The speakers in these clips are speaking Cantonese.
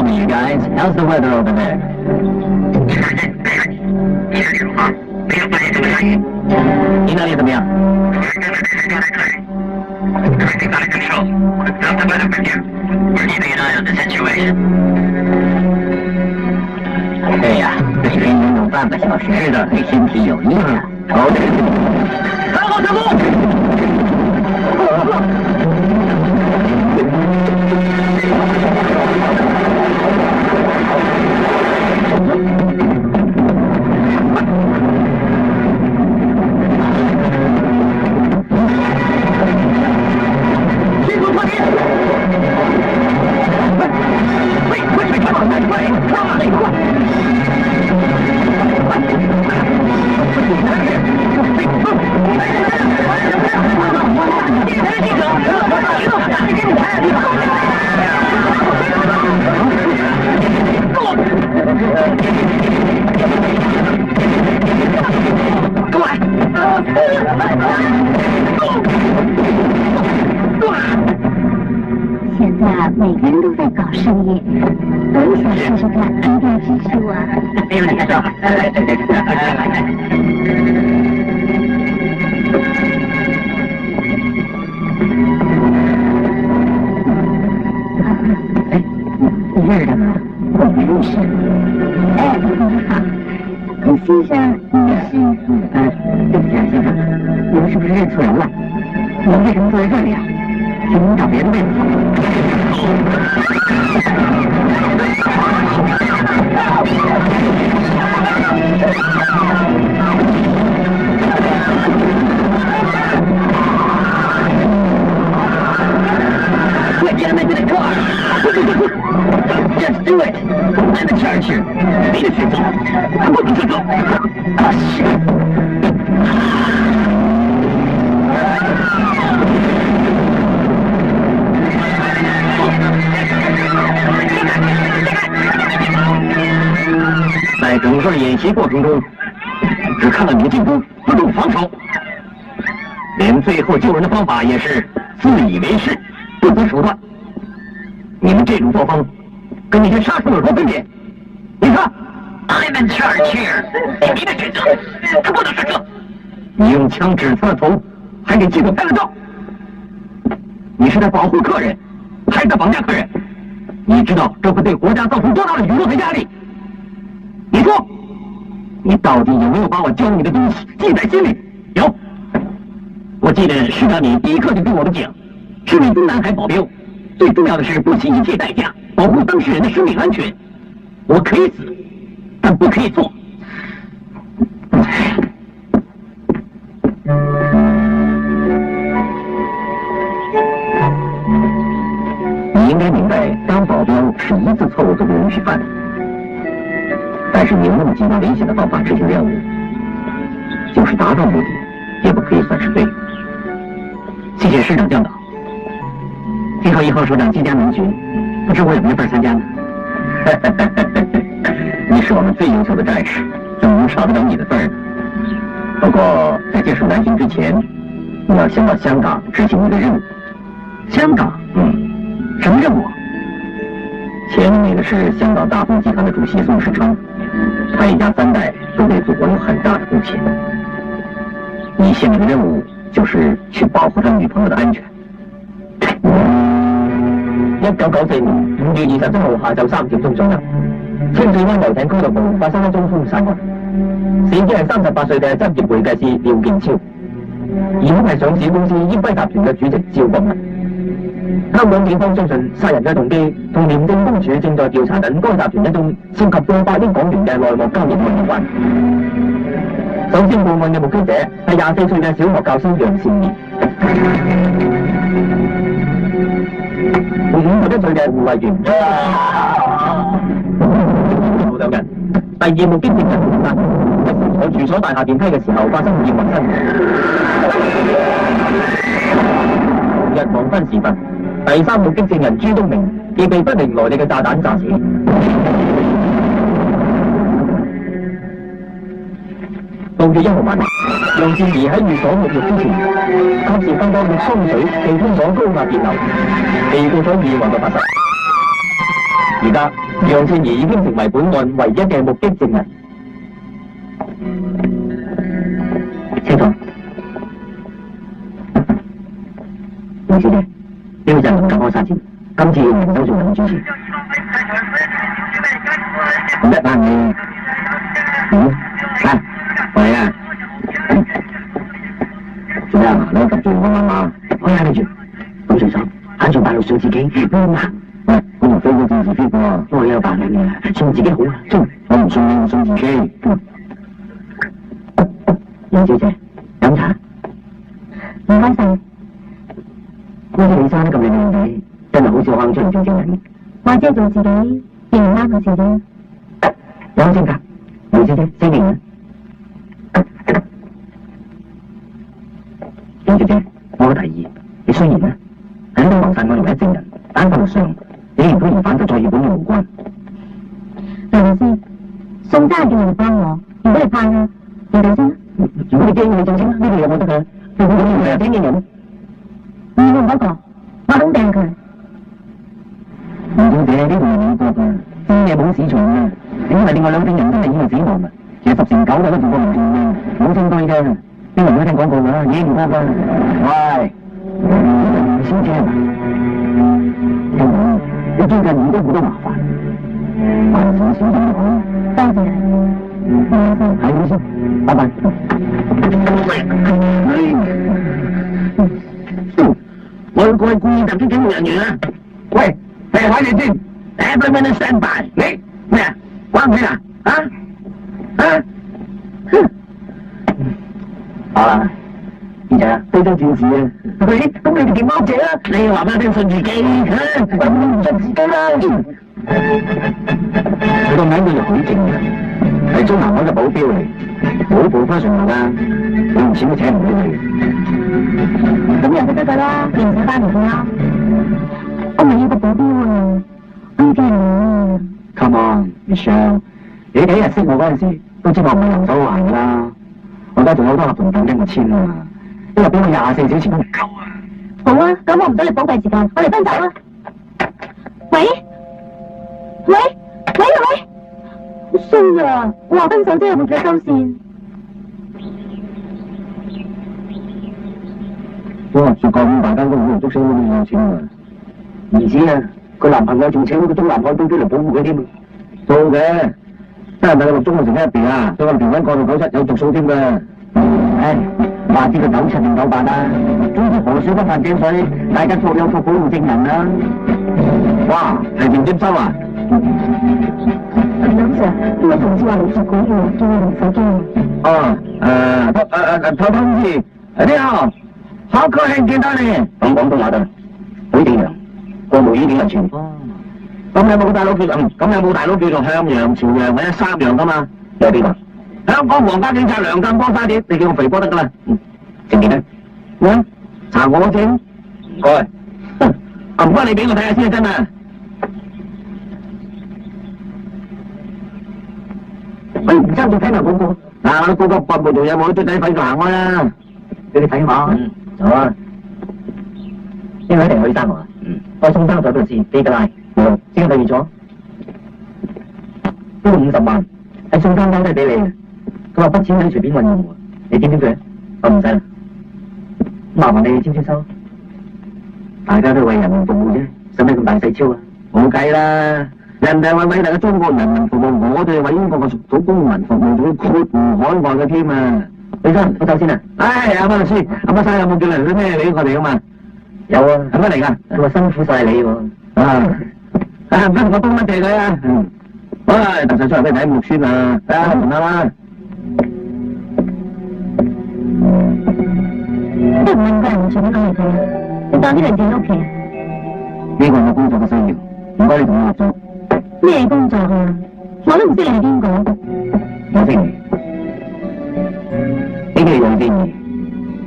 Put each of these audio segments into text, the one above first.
morning, you guys. How's the weather over there? 你那里怎么样？ Everything under control. How's the weather with you? We're keeping an eye on the situation. 对呀，这是运动半个小时的，对身体有益啊。好，看好成功！现在每个人都在搞事业，我也想试试看中间之术啊。没有你说，你认识他吗？我不认识。哎，你好，先生，你是？对不起啊，先生，你们是不是认错人了？你们为什么坐在这里啊？请您找别的位置坐。Quick, get him into the car! Just do it! I'm in charge here. 你的选择，不能这个。啊，是。在整个演习过程中，只看到你的进攻，不动防守，连最后救人的方法也是自以为是，不择手段。你们这种作风，跟那些杀手有什么分别？你说 I'm in charge here. 你的选择，他不能是这。你用枪指他的头，还给记者拍了照，你是在保护客人，还是在绑架客人？你知道这会对国家造成多大的舆论和压力？你说，你到底有没有把我教你的东西记在心里？有。我记得师长你第一课就跟我们讲，身为中南海保镖，最重要的是不惜一切代价保护当事人的生命安全。我可以死，但不可以做。你应该明白，当保镖是一次错误都不允许犯的。但是你用那么极端危险的方法执行任务，就是达到目的，也不可以算是对。谢谢师长教导。听说以后首长即将能举，不知我有没有份参加呢？你是我们最优秀的战士，怎么能少得了你的份呢？不过在接受南巡之前，你要先到香港执行你的任务。香港？什么任务？前面那个是香港大丰集团的主席宋世昌，他一家3代都对祖国有很大的贡献。你现在的任务就是去保护他女朋友的安全。1994年5月27號下晝3點鐘左右，清水灣遊艇俱樂部發生一宗兇殺案，死者係38歲嘅執業會計師廖建超，疑兇係上市公司英輝集團嘅主席趙國民。香港警方相信殺人嘅動機同廉政公署正在調查緊該集團一宗涉及過百億港元嘅內幕交易案有關。首先報案嘅目擊者係24歲嘅小學教師楊善儀，同51歲嘅護衛員兩人。第二目擊證人吳生，坐住所大廈電梯嘅時候發生意外身亡。日黃昏時分，第三目擊證人朱東明亦被不明來歷嘅炸彈炸死。6月1號晚，楊善儀喺寓所沐浴之前，及時分到浴缸水被通咗高壓電流，避過咗意外嘅發生。而家楊倩怡已經成為本案唯一嘅目擊證人。清楚。楊小姐，呢個就係林家安殺戰，今次要人手做人主持。唔得辦嘅。喂啊！做咩啊？你及住我媽媽，我壓你住。咁隨手，喊住大陸上自己。喂，我同飛哥正是飛哥，我有辦法嘅，信自己好啊。我唔信你，我信自己。楊小姐，飲茶。唔該晒。好似你生得咁靚嘅仔，真係好少可能出嚟做證人。我只係做自己，認唔啱嘅事啫。有性格，楊小姐4年啦。楊小姐，我嘅提議，你雖然呢喺謀殺案唯一證人，但法律上你仍然反得再與本案無關。係咪先？宋生叫人嚟幫我，如果你怕我，你走先啦。如果你驚你就先啦，呢度有冇得㗎？你係驚嘅人。唔用嗰個，我肯掟佢。楊小姐，呢度係美國㗎，啲嘢冇市場㗎。你因為另外2證人都係意外死亡啊，其實10成9嘅都做過唔做嘅，冇證據嘅。邊個唔會聽廣告㗎？嘢唔得㗎。喂，楊小姐，聽講你最近遇到好多麻煩，還是小心啲講。多謝你。係咁先，拜拜。我過去故意襲擊警務人員啊！喂，你係睇你先 ，every minute stand by。你咩啊？關唔起啊？好啦，而且非洲戰士啊！喂，咁你哋叫貓姐啦？你話俾我聽信自己，我唔信自己啦。佢個名叫做許正陽，係中南海嘅保鏢嚟，好professional㗎，你唔錢都請唔起佢。咁又得㗎啦，你唔使翻嚟㗎啦。我唔係要個保鏢啊，我要嘅係你啊。Come on, Michelle，你第一日識我嗰陣時，都知我唔係游手環㗎啦。我而家仲有好多合同等緊我簽啊，因為俾我24小時都唔夠啊。好啊，咁我唔阻你寶貴時間，我哋分手啦。喂，好衰啊！我話分手啫，有冇記得收線？哇！說咁大間公司捉死都要錢啊！而且啊，佢男朋友仲請咗個中南海飛機嚟保護佢添啊！做嘅，真係咪個6中嘅成一邊啊？所以我哋調緊過到97有着數添㗎。唉，話知佢97定98啦。總之河水不犯井水，大家各有各保護證人啦。哇！係點接收啊？林 Sir，呢位同事話嚟接管要叫我用手機。偷通知，你好，好高興見到你。講廣東話得，許正陽，國務院警察處。咁有冇大佬叫做向陽、朝陽或者三陽㗎嘛？有邊個？香港皇家警察梁鑑波沙碟，你叫我肥波得㗎啦。證件呢？咩？查我證？唔該。唔該你俾我睇下先啊，真啊。喂，唔爭再睇埋廣告。嗱，我個個部做嘢冇啲仔費就行開啦。俾你睇下。走啊！呢個一定許生啊。我宋生在度知，俾個拉。即刻第二咗。呢個50萬係宋生交低俾你嘅。佢話筆錢可以隨便運用喎。你點佢？我唔使啦。麻煩你簽收。大家都為人民服務啫，使咩咁大細超啊？冇計啦。人哋係為偉大嘅中國人民服務，我哋係為英國嘅屬土公民服務，仲要括弧海外嘅添啊！李生，我走先啦。唉，阿乜律師，阿乜生有冇叫嚟啲咩理我哋噶嘛？有啊，係乜嚟㗎？佢話辛苦晒你喎。唔得，我幫乜謝佢啊？喂，特首出嚟俾你睇木村啊！問下啦。都唔問個人全部講嚟佢，你當呢個人屋企。呢個係我工作嘅需要，唔該你同我合作。咩工作啊？我都唔知你係邊個。楊正儀，呢個係楊正儀，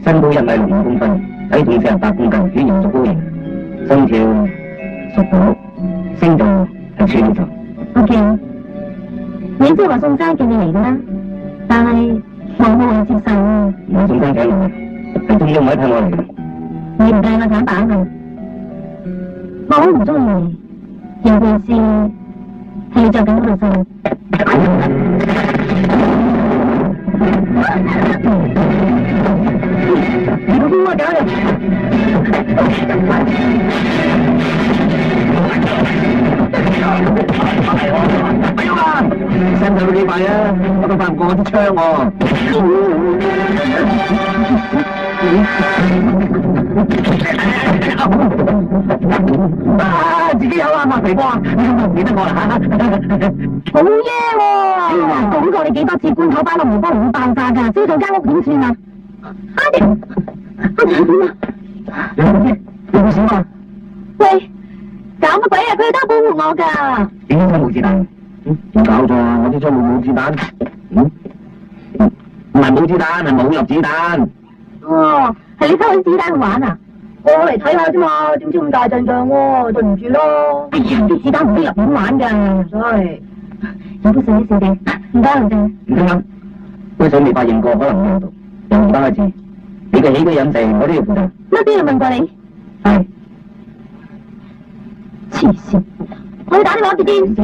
身高1米65公分，體重48公斤，血型屬高型，生肖屬狗，星座係處女座。OK， 你即係話宋生叫你嚟㗎啦，但係我冇話接受啊。唔係宋生請我，係中央委派我嚟嘅。你唔計我坦白啊！我好唔中意你，尤其是係你着緊嗰套衫。你個烏鴉搞嘅！咪喐啊！使唔使到幾快啊？我都快唔過我支槍喎。自己有啊，麥皮光，你咁就唔記得我啦嚇！好嘢喎！講過你幾多次罐頭擺落微波爐會爆炸㗎，燒到間屋點算啊？阿迪點啊？有冇事啊？喂，搞乜鬼啊？佢哋都保護我㗎。點解冇子彈？搞錯啊！我啲槍冇子彈。唔係冇子彈，係冇入子彈。哦，係你偷緊子彈去玩啊？我嚟睇下啫嘛，點知咁大陣仗喎？對唔住咯。哎呀，啲子彈唔可以入面玩㗎。sorry。飲杯水啲小姐，唔該梁靜。唔得啱，杯水未發現過，可能冇毒。由而家開始，你嘅起居飲食我都要負責。乜邊度問過你？係。黐線！我要打電話俾啲。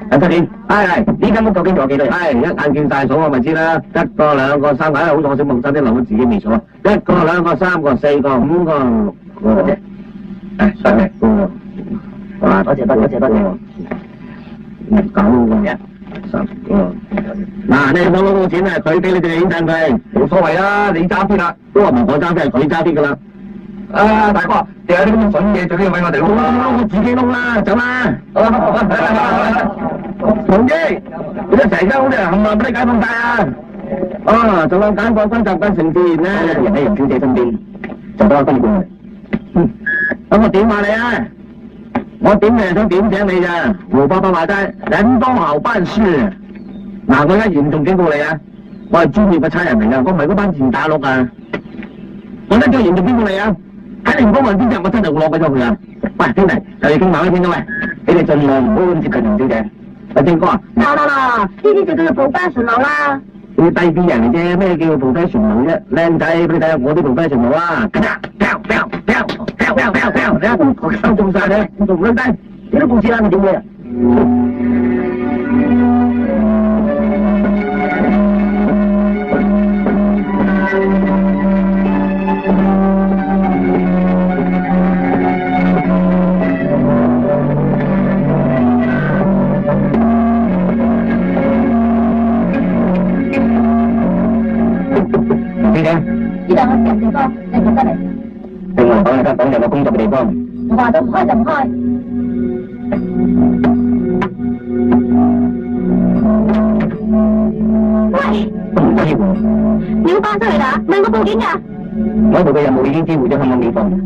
7點，係呢間屋究竟仲有幾多人？係一眼見晒數我咪知啦，一個兩個三個，好似我小夢生啲樓我自己未數啊，一個兩個三個四個五個6個啫。上嚟個，哇！多謝。9個1、10個。嗱，你冇攞到錢啊，佢俾你哋影陣佢，冇所謂啦，你揸啲啦，都話唔係我揸啲，係佢揸啲噶啦。啊，大哥，掉啲咁嘅筍嘢，最緊要俾我哋撈啦，我自己撈啦，走啦。同志，你都成間屋啲人冚唪唥俾你解放晒啊！哦，就當解放軍習慣成自然啦，人喺楊小姐身邊，就多一分過嚟。咁我點下你啊？我點你係想點醒你咋？胡伯伯話齋，人當好辦事。嗱，我而家嚴重警告你啊！我係專業嘅差人嚟噶，我唔係嗰班賤打碌啊！我而家叫嚴重警告你啊！睇你唔幫我邊隻，我真係會攞鬼咗佢啊！喂，兄弟，就已經慢一天啦喂，你哋盡量唔好咁接近楊小姐。阿正哥啊，嗱，呢啲就叫做 professional 啦。你低 B 人嚟啫，咩叫 professional 啫？靚仔，俾你睇下我啲 professional 啊！咔嚓，飆，你睇我手中晒你，我仲唔低？你都咁似啦，你點嘅？呢度我私人地方，你唔得嚟。另外講，你間房有冇工作嘅地方？我話咗唔開就唔開。喂，都唔緊要。你要翻出嚟㗎？問我報警㗎？我部嘅任務已經知會咗香港警方。咩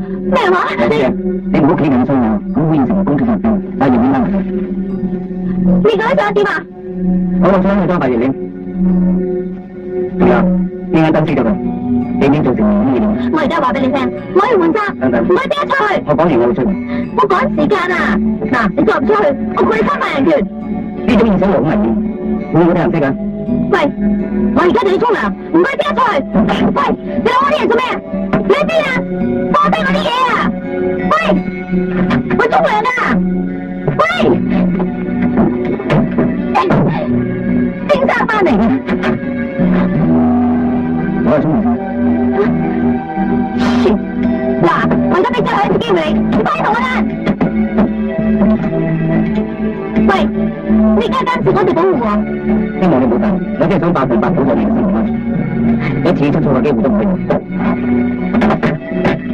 話？你唔好企咁衰啊！咁會形成攻擊目標，發現點啊？你覺得想點啊？我想去裝發現點。仲有呢間燈熄咗佢，避免造成危險。我而家話俾你聽，我要換衫，唔可以俾我出去。我講完我會出嚟。我趕時間啊！嗱，你再唔出去，我告你侵犯人權。呢種現象好危險，會唔會啲人識㗎？喂，我而家就要沖涼，唔可以俾我出去。喂，你攞我啲嘢做咩啊？你喺邊啊？放低我啲嘢啊！喂，我沖涼啊！喂，先生翻嚟。我係沖涼。嗱，我而家俾最後一次機會你，快同我啦！喂，你而家監視我哋保護我。希望你冇大，我真係想100%保護你嘅生活，一次出錯嘅機會都唔會有。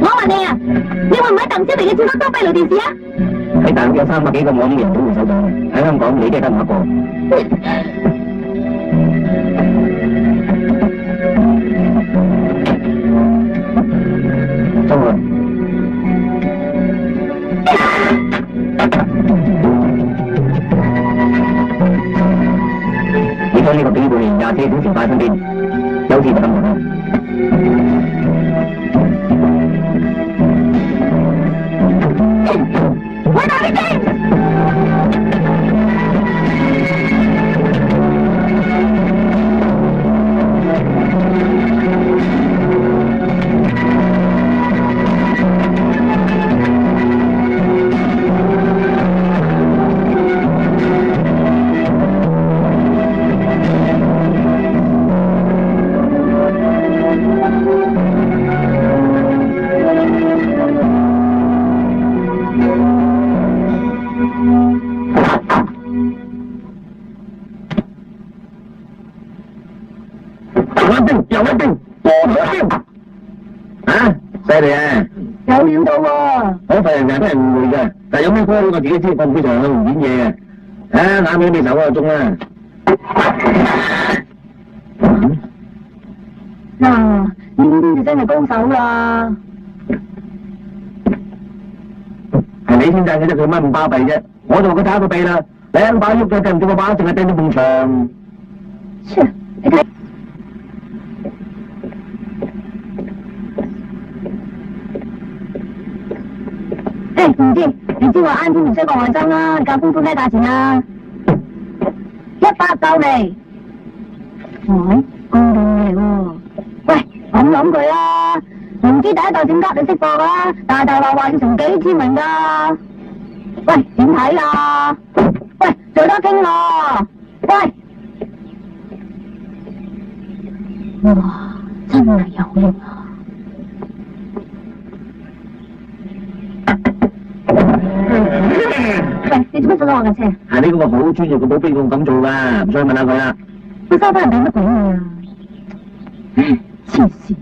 我問你啊，你會唔會喺鄧小平嘅廁所裝閉路電視啊？喺大陸有300幾個網人保護手長，喺香港你都係得我一個。走啦！你將呢個警報器24小時擺身邊，有事就咁講。我打你先！又一兵，多咗一兵。啊，犀利啊！有料到喎。好快人俾人誤會嘅，但係有咩科我自己知，我唔會常去唔演嘢嘅。啊，眼尾你手個鐘啦。嗱，呢啲就真係高手啦。係你先讚嘅啫，佢乜咁巴閉啫？我就話佢打個鼻啦，兩把喐嘅，掟唔到個把，淨係掟到埲牆。切，你睇。唔知，你知我啱先唔識過外甥啦，你教功夫咩價錢啊？100夠未？喂，公道嚟喎。喂，咁諗佢啦，唔知第一代點急你識貨啦，大大話要成幾千名噶。喂，點睇啊？喂，最多傾咯。喂，哇，真係有用啊！喂，你做乜鎖咗我架車？係你嗰個好專業嘅保鏢咁咁做噶，唔使問下佢啦。佢收翻人俾乜鬼嘢啊？黐線，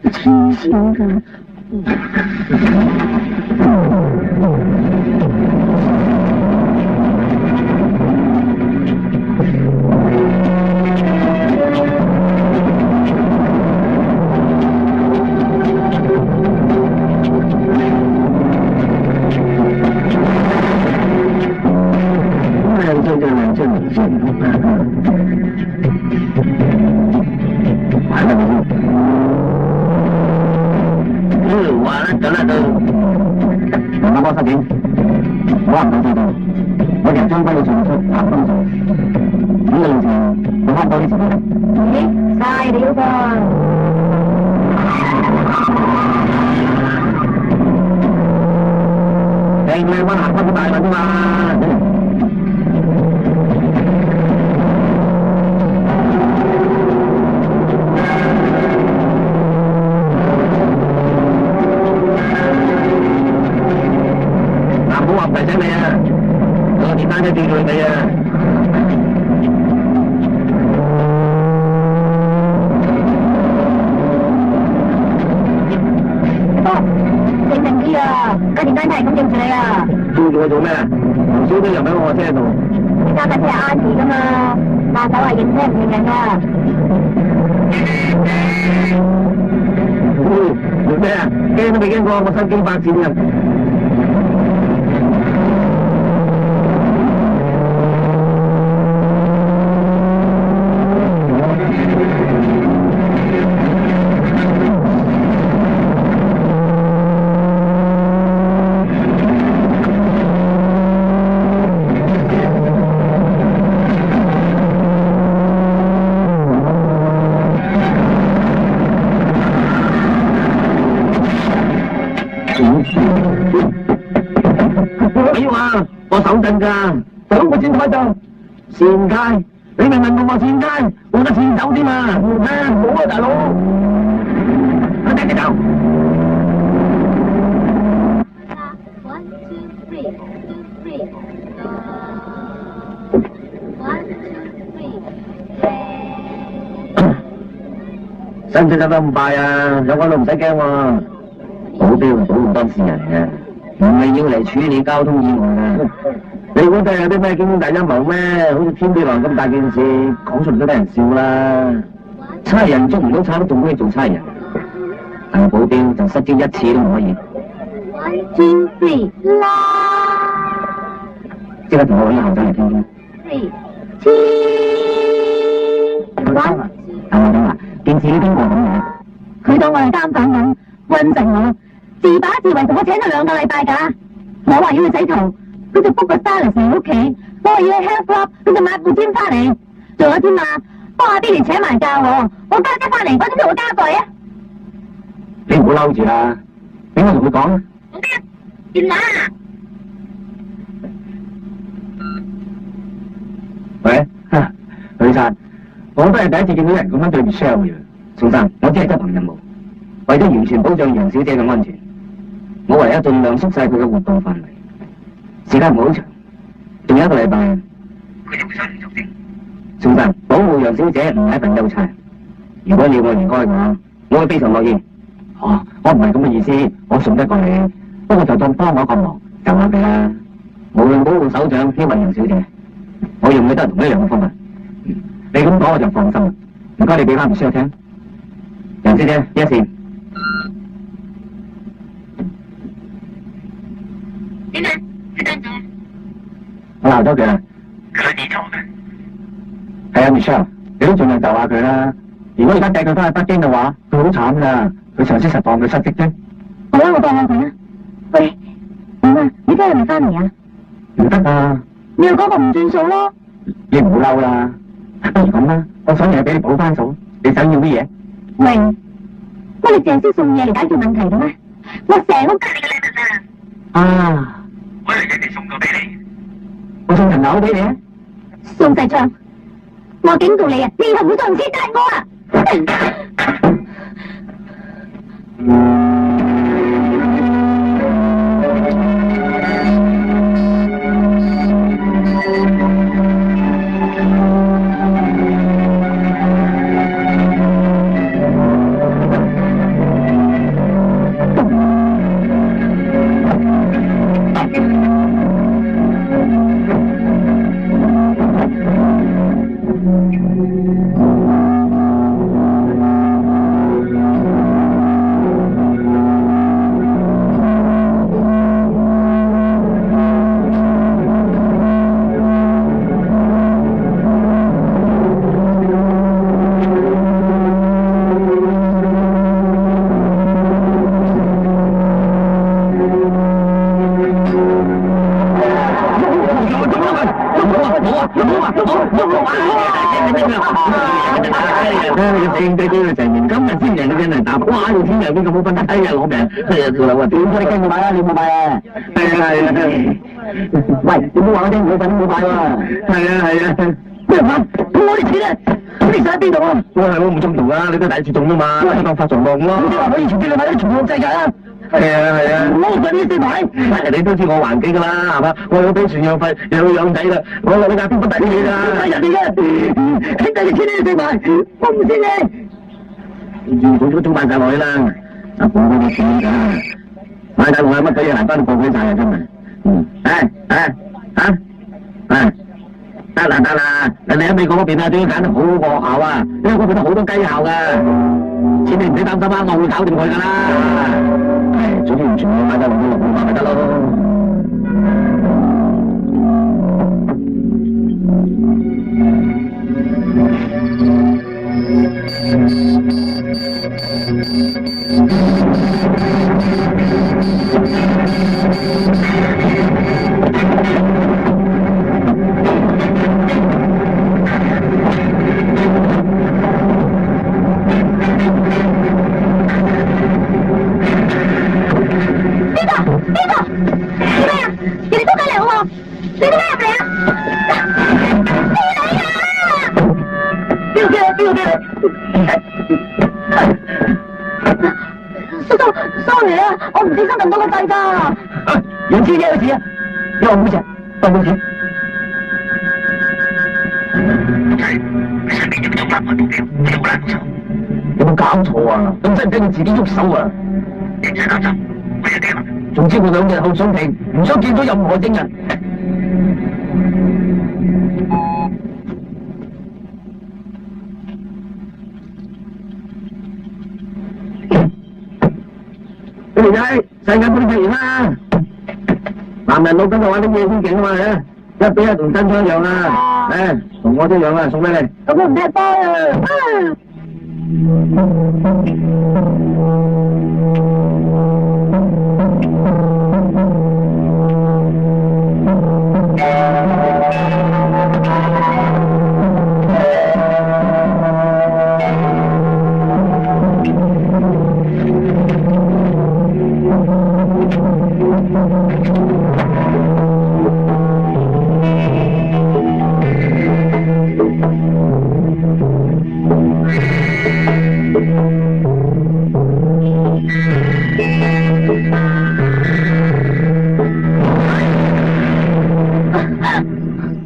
黐線㗎！我由將軍到上出行東做，呢個路程我慳多啲時間。咦，晒料噃！靚靚灣行翻好大運啫嘛！唔好話唔提醒你啊！我電單車吊住你啊！靜靜啲啊！架電單車係咁吊住你啊！吊住我做咩？唔少都入喺我車度。你揸架車係啱字噶嘛？拿手係認車唔認人噶。做咩啊？驚都未驚過，我身經百戰啊！哎呀，我手震噶，手我先開就善街，你明明問我善街，我得善走添嘛，好啊大佬，我帶你走。1, 2, 3, 2, 3. 1, 2, 3. 使唔使走得咁快啊？有我都唔使驚喎。保鏢保護當事人嘅，唔係要嚟處理交通意外嘅。你估真係有啲咩驚天大陰謀咩？好似天地狼咁大件事，講出嚟都得人笑啦。差人捉唔到賊，仲可以做差人，但係保鏢就失蹤一次都唔可以。 1, 2, 3, 啦！即刻同我揾個後生嚟傾傾。 3, 2, 1。等我話，件事呢邊個咁樣？佢當我係監犯咁，溫成我，自把自為同我請咗2個禮拜假。我話要去洗頭，佢就 book 個 stylist 嚟屋企；我話要去 hair club，佢就買部尖翻嚟。仲有添啊，幫阿 Billy 請埋假我家姐翻嚟，我點同佢交代啊？你唔好嬲住啦，俾我同佢講啊。我家電話。喂，許生，我都係第一次見到人咁樣對 Michelle 嘅。宋生，我只係執行任務，為咗完全保障楊小姐嘅安全，我唯有盡量縮細佢嘅活動範圍。時間唔好長，仲有1個禮拜。佢就會3年作證。宋生，保護楊小姐唔係一份優差，如果要我離開我會非常樂意。哦，我唔係咁嘅意思，我信得過你，不過就當幫我個忙，就下佢啦。無論保護首長抑或楊小姐，我用嘅都係同一樣嘅方法。你咁講我就放心啦。唔該，你俾翻唔需要聽。楊小姐，一線。點啊？你得唔得？我鬧咗佢啦。佢可以做嘅。係啊 ，Michelle，你都盡量就下佢啦。如果而家掟佢翻去北京嘅話，佢好慘噶。佢上司實當佢失職啫。好啦，我當下佢啦。喂，點啊？你聽日咪翻嚟啊？唔得啊！你又講個唔轉數咯。你唔好嬲啦。不如咁啦，我想嘢俾你補翻數。你想要乜嘢？明。乜你淨係識送嘢嚟解決問題嘅咩？我成屋你嘅禮物啊！啊！我嚟人哋送過俾你。我送層樓俾你啊！宋世昌，我警告你啊，你以後唔好再唔知帶我啊！正對對成年，今日先贏嘅真係打，哇！要天日邊個冇分得低啊攞命，條樓啊點解你跟我買啊？你冇買啊？係啊！喂，你唔好話我聽，我份都冇買喎。係啊！咩話？我啲錢啊，你使喺邊度啊？我唔中途啊，你都第一次中啊嘛，當發財夢咯。你話我以前叫你買啲全國世界啊？係啊！我份呢先買，你都知我環境噶啦，係嘛？我要俾船養費，又要養仔啦，我話你壓邊不抵你㗎？人哋嘅兄弟嘅錢你先買，我唔知你。要早早買晒落去啦，就冇嗰啲錢㗎。買晒落去乜鬼嘢難翻報俾晒啊！真係，得啦，人哋喺美國嗰邊啊，都要揀得好個學校啊，因為嗰邊都好多雞校㗎。錢你唔使擔心啊，我會搞掂佢㗎啦。總之完全冇買得落去落咪得咯。sorry 啊，我唔小心撳到個掣㗎。楊小姐有事啊？你話冇事，當冇事。你上邊做咗法外報表，我好難受。有冇搞錯啊？咁使唔使我自己喐手啊？你唔使擔心，我有計劃。總之我2日後上庭，唔想見到任何證人。條仔，世界盃踢完啦！男人老緊就玩啲嘢先勁啊嘛，1比1同真槍一樣啊！同我都一樣啊，送俾你。咁我唔踢波啊！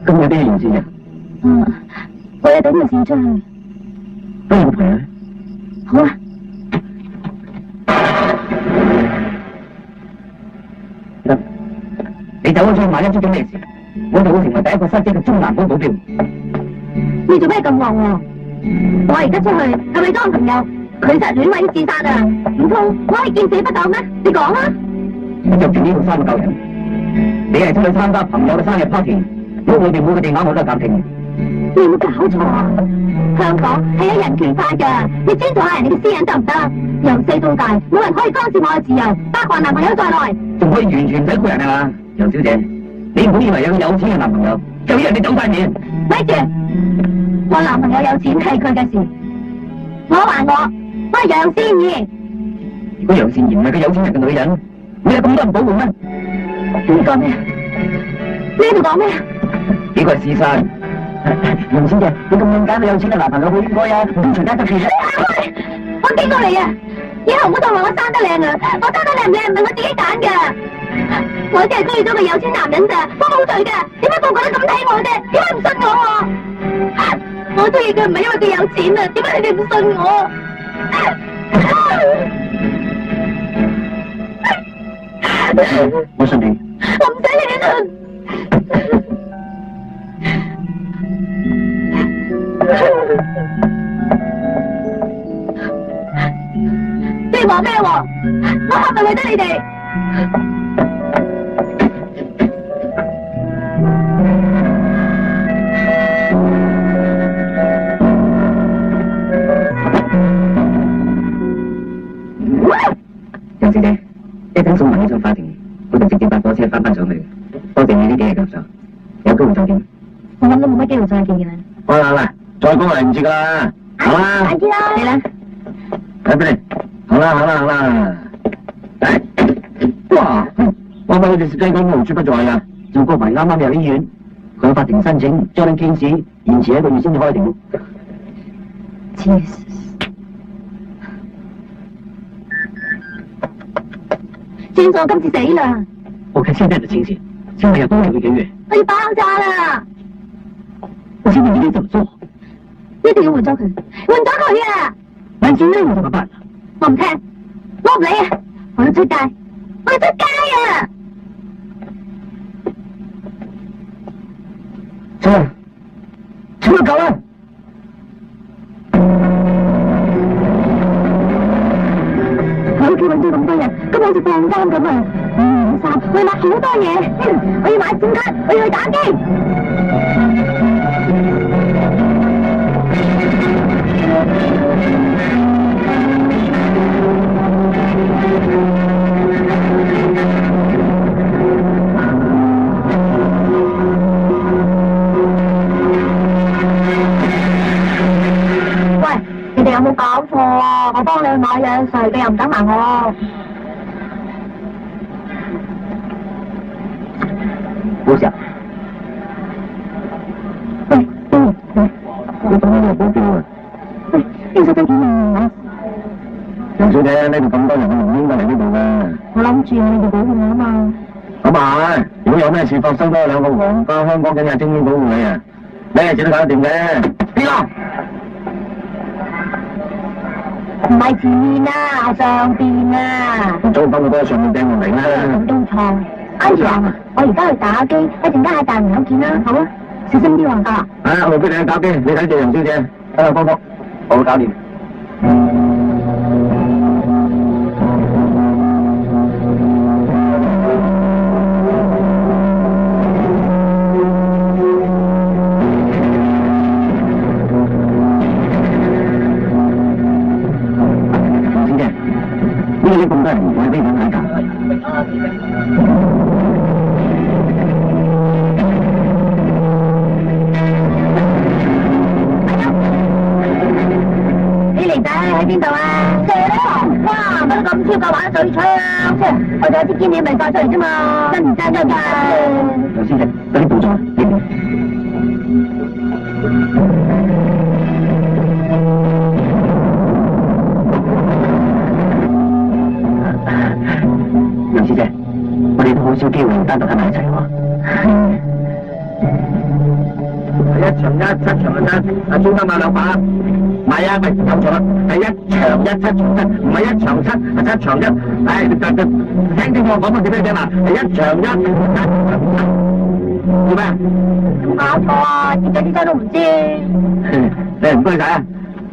咁有啲件事啫。我有等條線出去。不如我陪你。出咗咩事？我就會成為第一個失職嘅中南方保鏢。你做咩咁惡喎？我而家出去係咪當朋友？佢實亂位自殺啊！唔通我係見死不救咩？你講啊！你着住呢套衫就夠人。你係出去參加朋友嘅生日 party， 我哋每個電話我都係監聽嘅。你有冇搞錯啊？香港係有人權法㗎，你尊重下人哋嘅私隱得唔得？由細到大，冇人可以干涉我嘅自由，包括男朋友在內。仲可以完全唔使顧人係嘛？楊小姐，你唔好以為有個有錢嘅男朋友就要人哋走晒面。咪住！我男朋友有錢係佢嘅事，我還我係楊善儀。如果楊善儀唔係個有錢人嘅女人，你有咁多人保護咩？你講咩？呢度講咩？呢個係事實。楊小姐，你咁樣揀個有錢嘅男朋友好應該啊，唔好隨街執事。我經過你啊！以後唔好當我生得靚啊！我生得靚唔靚唔係我自己揀㗎，我只係中意咗個有錢男人咋，我冇罪㗎。點解個個都咁睇我啫？點解唔信我啊？我中意佢唔係因為佢有錢啊，點解你哋唔信我？我信你。我唔使你信。你話咩喎？我係咪為得你哋？楊小姐，一陣送埋你上法庭，我就直接搭火車翻上去。多謝你呢幾日教授，有機會再見。我諗都冇乜機會再見嘅啦。好啦，再講嚟唔切噶啦，好啦，快啲啦，嚟啦，睇俾你，好啦，嚟，哇，我咪好似食雞公無處不在啊！趙國維啱啱入醫院，佢向法庭申請將啲 case 延遲1個月先至開庭。算數，今次死啦！我看現在的情形，將來要多留1個月。我要爆炸啦！我現在應該怎麼做？一定要換咗佢，換咗佢啊！完全任務怎麼辦？我唔聽，我唔理啊！我要出街，我要出街啊！出就夠啦！喺屋企揾咗咁多日，今日好似放監咁啊！衫，我要買好多嘢，我要買閃卡，我要去打機。喂，你哋有冇搞錯啊？我幫你去買嘢食，你又唔等埋我。冇事啊！喂，你做咩要保鏢啊？喂，呢手機點啊？楊小姐，呢度咁多人，我唔應該嚟呢度嘅。我諗住你哋保護我啊嘛。咁啊，如果有咩事發生，都有2個皇家香港警察精英保護你啊！咩事都搞得掂嘅。邊個？唔係前面啊，係上邊啊。早幫我過上面掟落嚟啦。咁都錯。Angela，我而家去打機，一陣間喺大門口見啦，好啊？小心啲喎。我路俾你去打機，你睇住楊小姐。波波，我會搞掂。小姐，呢啲咁多人，我係俾點解㗎？喺邊度啊？射咯！哇，乜都咁超夠玩水槍啫！我仲有支堅嘢未發出嚟啫嘛，真唔真㗎？楊小姐，有啲動作，楊小姐，我哋都好少機會單獨喺埋一齊喎。1場1 7場7，中間買2把。唔係啊，咪搞錯啦，係1場1 7場7，唔係1場7，係7場1。唉，聽清楚我講乜嘢俾你聽啦，係1場1 7場7。做咩？有冇搞錯啊？點解啲真都唔知？你唔該晒啊！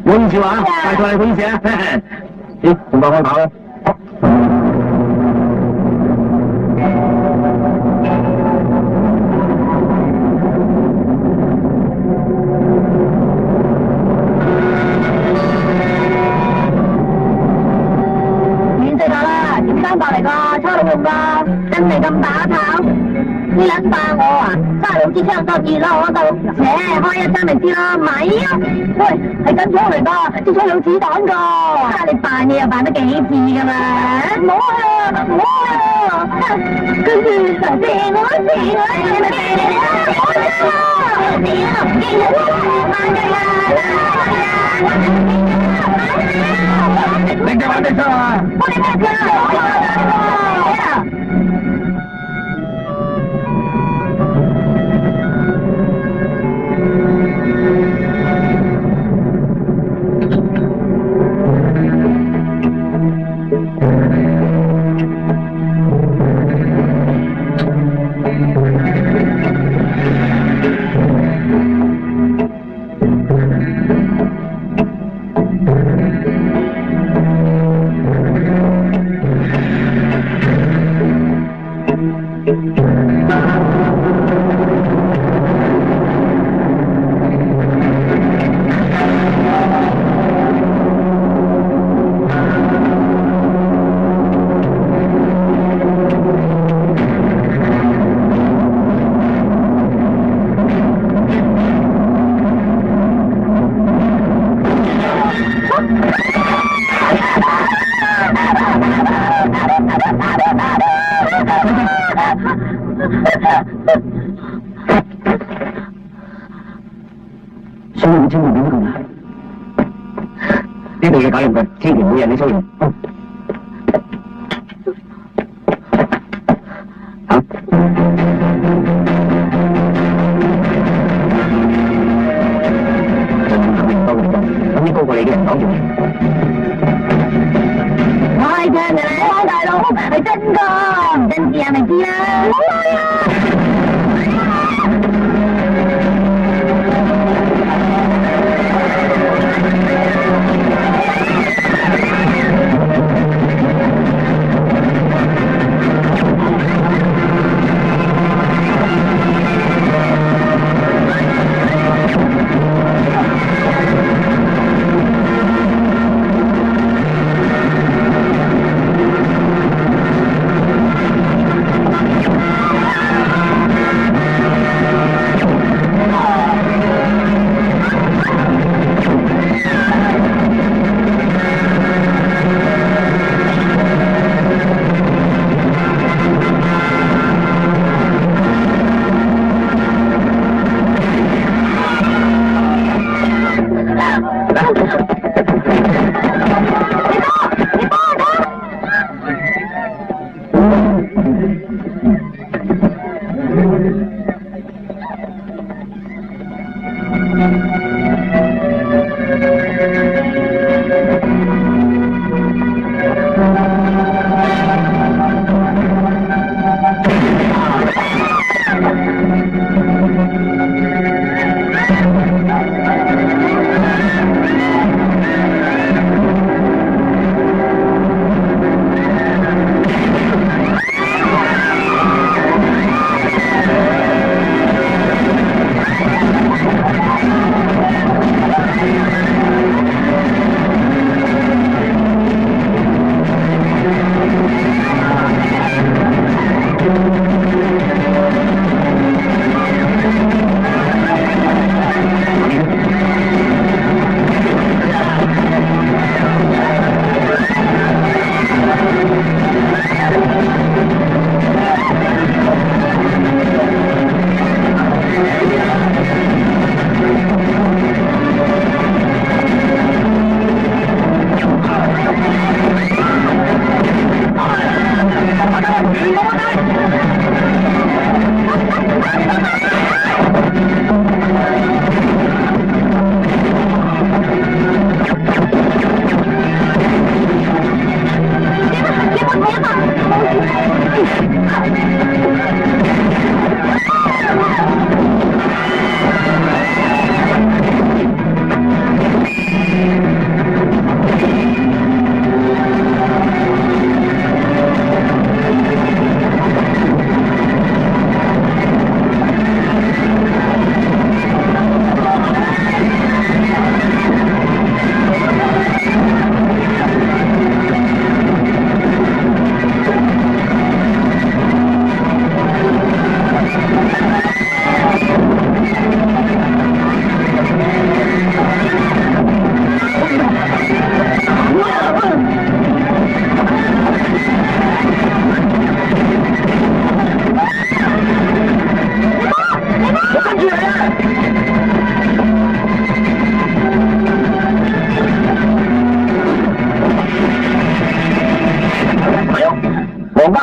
唔好意思啊，拜託你，唔好意思啊。咦，仲幫我跑啊？亂世下啦，點生白嚟噶？差佬用噶，真係咁打炮？你撚霸我啊！差佬支槍多熱啦，我度，開一槍咪知啦，咪啊！喂，係真槍嚟噶，支槍有子彈噶。你扮嘢又扮得幾次噶嘛？唔好啊，唔好啊！跟住射我，射我，射我啊！唔見人你哋玩咩槍啊？我哋咩槍啊？所以唔知會點咁啊？呢度嘢搞掂佢，千祈唔好引起騷擾。好。肯定多嘅，咁啲高過你嘅人擋住你。我係聽嘅咧，大佬係真噶，唔真事係咪知啦？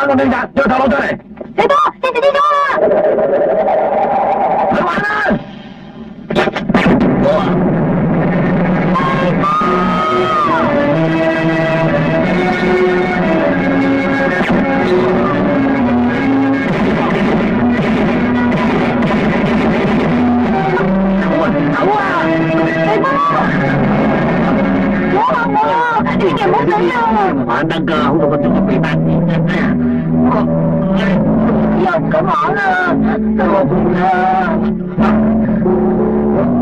了，等一下，又跳到这里。雷波，电子进攻了！快完了！你點冇死啊！玩得㗎，好多個仲要俾單錢嘅。以後唔敢玩啦，對我唔啦。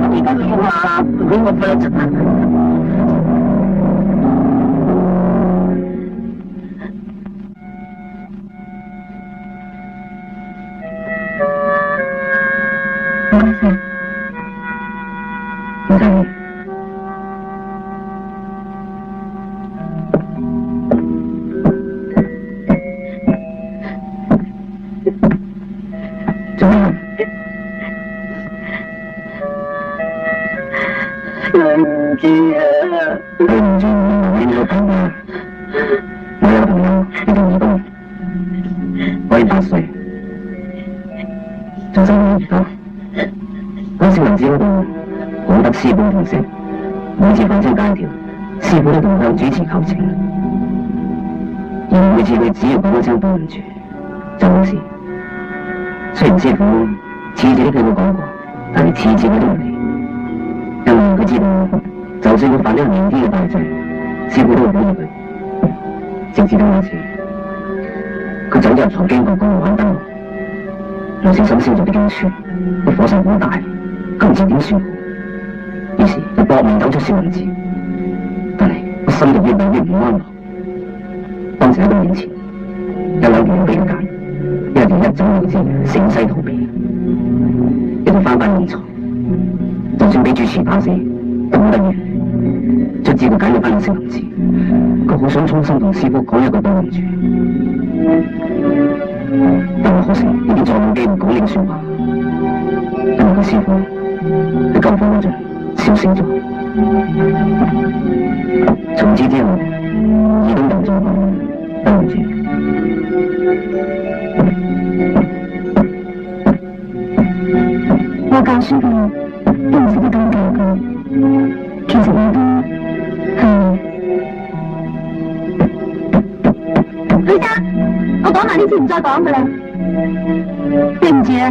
而家點啊？俾我飛一陣。唔該晒，唔該你。做咩？對唔住啊！對唔住，你有朋友，我有朋友喺度義工，我8歲，做生意多。嗰時文字嗰度好得師傅同食，每次放出間條，師傅都同我主持求情。而每次佢只要講一聲對唔住，就冇事。雖然師傅次次都叫佢講過，但係次次佢都唔理，因為佢知道，就算佢犯咗連天嘅大罪，師傅都會保護佢。直至到有一次，佢走咗入藏經閣嗰度玩燈籠，唔小心燒咗啲經書，個火勢好大，佢唔知點算好，於是就搏命走出小文字，但係個心就越嚟越唔安樂。當時喺佢面前有兩條路俾佢揀。一條一走了之，乘勢逃避；一條翻返現場，就算俾主持打死，都唔得嘅。卒之佢揀咗翻去小林寺，佢好想衷心同師傅講一句對唔住，但係可惜呢啲再冇機會講呢個説話，因為個師傅喺救火嗰陣燒死咗。從此之後，義工就再講對唔住。我教書嘅都唔識得咁教佢，其實我都係。許生，我講埋呢次唔再講㗎啦，對唔住啊。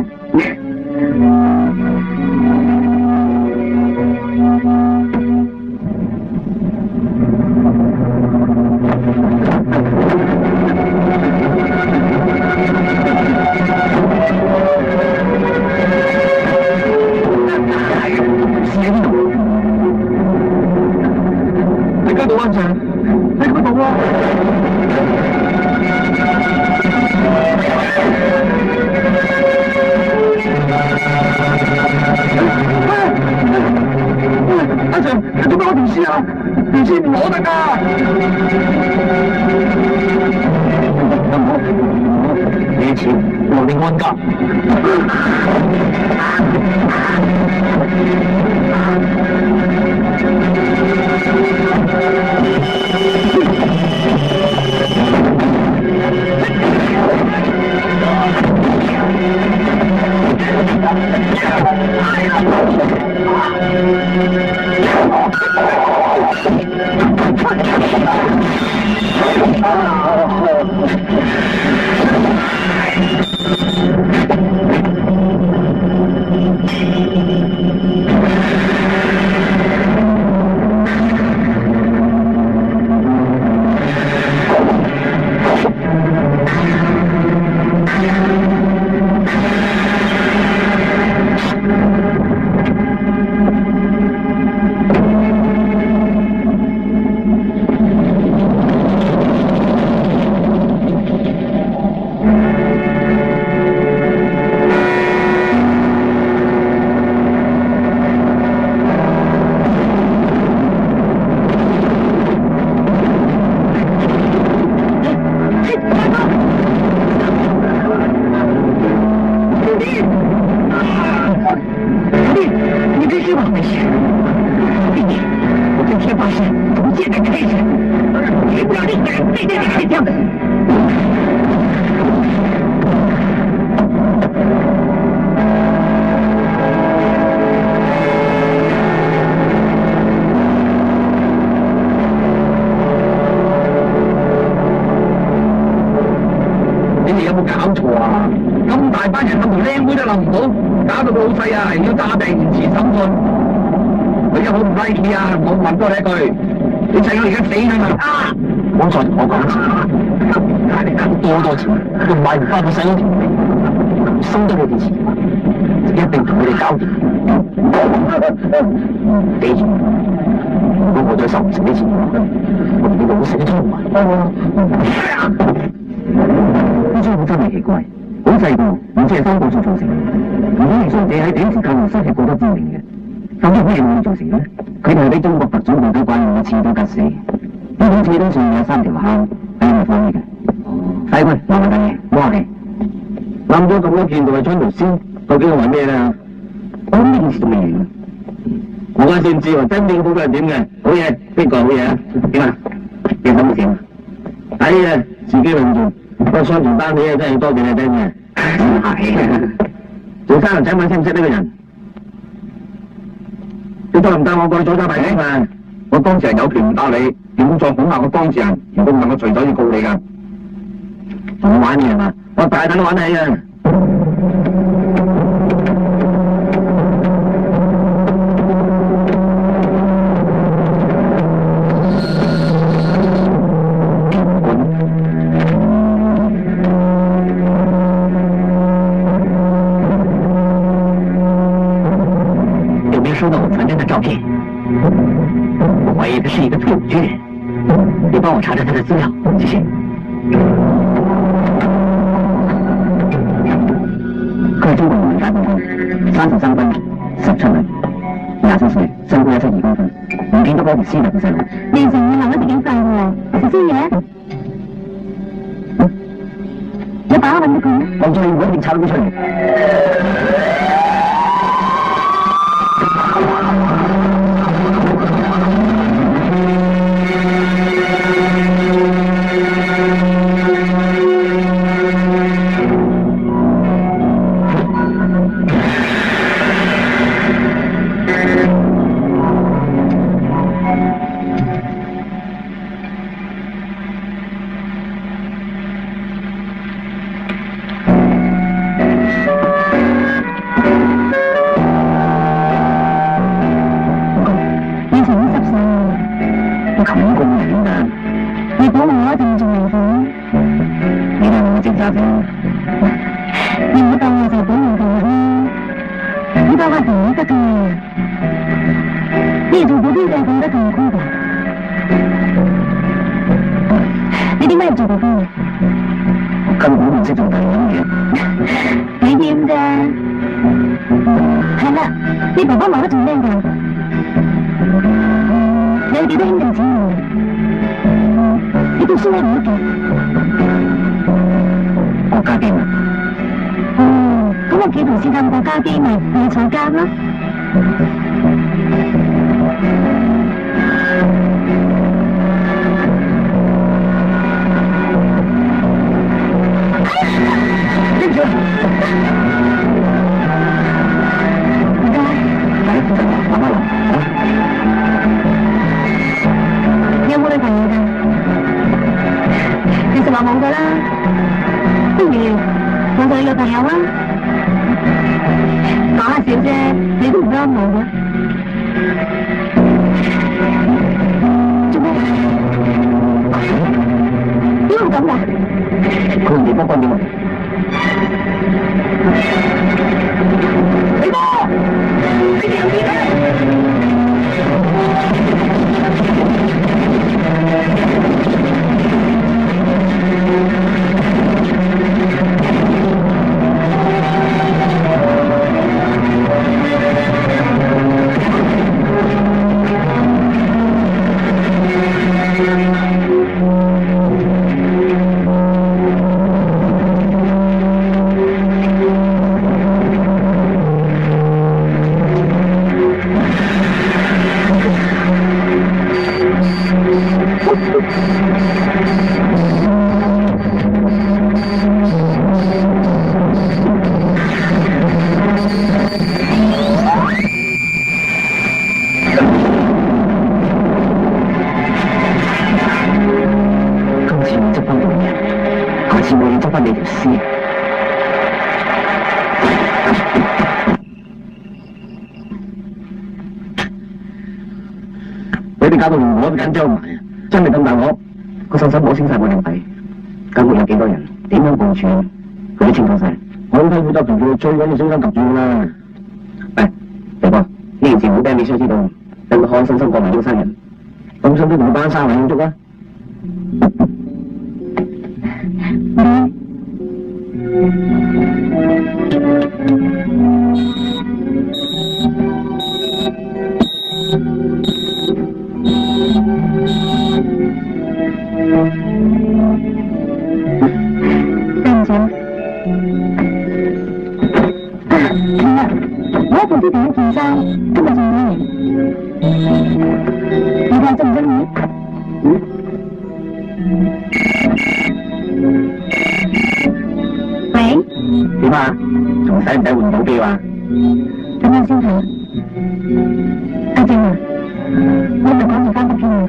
搞錯啊！咁大班人，咁條靚妹都諗唔到，搞到個老細啊要詐病延遲審判。佢一好唔 like 你啊！我問多你一句，你細佬而家死緊啦！啊！唔好再同我講錢，多錢都買唔翻個細佬條命，收得佢哋錢，一定同佢哋搞掂。記住，如果我再收唔成啲錢，我連你老死都通埋。呢張本真係奇怪，好細個，唔知係三個數造成。如果係傷者喺短時間內失血過多致命嘅，究竟咩原因造成嘅呢？佢哋係俾中國特種部隊慣用嘅刺刀吉死。呢種刺刀上面有3條坑，係咪放嘅？細妹，慢慢等嘢，摸下你。冧咗咁多件，仲係將條屍，究竟係為咩咧？我諗呢件事仲未完。我嗰陣先知喎，真正嗰個係點嘅？好嘢，邊個好嘢啊？點啊？你諗點啊？睇啊，自己論盡。個雙重單起啊，真係要多謝你聽嘅。係。做生人請問識唔識呢個人？你得唔得我過去左手提醒啊？我當時係有權唔打你，你唔好再恐嚇我當事人，如果唔係我隨手要告你㗎。同我玩嘢係嘛？我大膽都玩得起啊！有没有收到我传真的照片？我怀疑他是一个退伍军人，你帮我查查他的资料，谢谢。佢係中國民解放軍，33分17米，24歲，身高172公分，唔見到嗰條屍體嘅細路。你仲要留得幾快喎？食宵夜？你把我揾到佢咩？我最會一定炒到佢出嚟。你唔好當我就保護動物啦，你當我同你得㗎，你做嗰啲嘢講得咁空㗎，你點解要做嗰啲嘢？我根本唔識做第二樣嘢。你厭啫，係啦，你爸爸媽媽仲靚㗎，你有幾多兄弟姊妹？你讀書叻唔叻㗎？國家機密。咁我幾同事探國家機密，咪坐監咯。對唔住，唔該，慢慢嚟。你有冇女朋友㗎？其實話冇㗎啦，不如我做你女朋友啊！講下笑啫，你都唔啱我嘅。做咩？點會咁㗎？佢用電波關俾我。李波，你條線咧？今次我執翻你條人，下次我要執翻你條屍。搞到連我都緊張埋啊！真係咁大鑊，個手手摸清晒我哋底，究竟有幾多人，點樣部署，佢都清楚晒。我睇負責同佢追緊嘅小心及住啦。喂，肥哥，呢件事唔好俾美商知道，等佢開開心心過埋呢個生日，咁心都同佢班生日慶祝啊！我一部啲第一件衫，今日送俾你，你睇中唔中意？喂？點啊？仲使唔使換保鏢啊？等陣先睇。阿正啊，我咪講住翻屋企啊。